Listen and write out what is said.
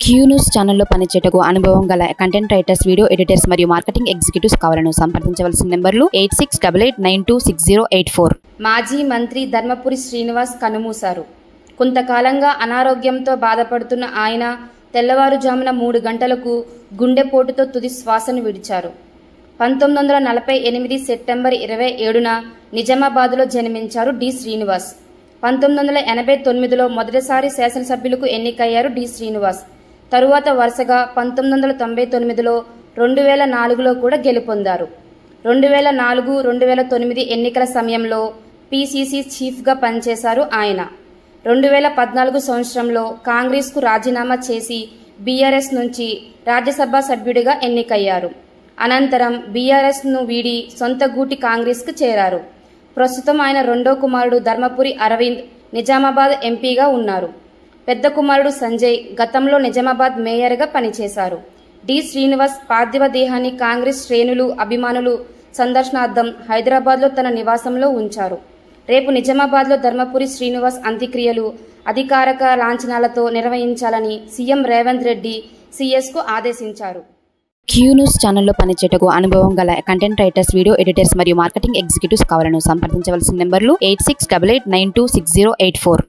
Q news ఛానల్లో పనిచేయటకు అనుభవం గల కంటెంట్ రైటర్స్, వీడియో ఎడిటర్స్ మరియు మార్కెటింగ్ ఎగ్జిక్యూటివ్స్ కావాలను సంప్రదించవలసిన నెంబర్లు 8688926084. మాజీ మంత్రి ధర్మపురి శ్రీనివాస్ కన్నుమూశారు. కొంతకాలంగా అనారోగ్యంతో బాధపడుతున్న ఆయన తెల్లవారుజామున 3 గంటలకు గుండెపోటుతో తుది శ్వాసను విడిచారు. 1948 సెప్టెంబర్ 27న నిజామాబాద్లో జన్మించారు డి. శ్రీనివాస్. 1989లో మొదటిసారి శాసనసభ్యులకు ఎన్నికయ్యారు డి. శ్రీనివాస్. తరువాత వరుసగా 1999లో, 2004లో కూడా గెలుపొందారు. 2004, 2009 ఎన్నికల సమయంలో పిసిసి చీఫ్గా పనిచేశారు ఆయన. 2014 సంవత్సరంలో కాంగ్రెస్కు రాజీనామా చేసి బీఆర్ఎస్ నుంచి రాజ్యసభ సభ్యుడిగా ఎన్నికయ్యారు. అనంతరం బీఆర్ఎస్ను వీడి సొంత గూటి కాంగ్రెస్కు చేరారు. ప్రస్తుతం ఆయన రెండో కుమారుడు ధర్మపురి అరవింద్ నిజామాబాద్ ఎంపీగా ఉన్నారు. పెద్ద కుమారుడు సంజయ్ గతంలో నిజామాబాద్ మేయర్గా పనిచేశారు. డి. శ్రీనివాస్ పార్థివ దేహాన్ని కాంగ్రెస్ శ్రేణులు, అభిమానులు సందర్శనార్థం హైదరాబాద్లో తన నివాసంలో ఉంచారు. రేపు నిజామాబాద్లో ధర్మపురి శ్రీనివాస్ అంత్యక్రియలు అధికారిక లాంఛనాలతో నిర్వహించాలని సీఎం రేవంత్ రెడ్డి సీఎస్కు ఆదేశించారు. క్యూ న్యూస్ ఛానల్లో పనిచేయటకు అనుభవం గల కంటెంట్ రైటర్స్, వీడియో ఎడిటర్స్ మరియు మార్కెటింగ్ ఎగ్జిక్యూటివ్స్ కావాలను సంప్రదించవలసిన నెంబర్లు 8688926084.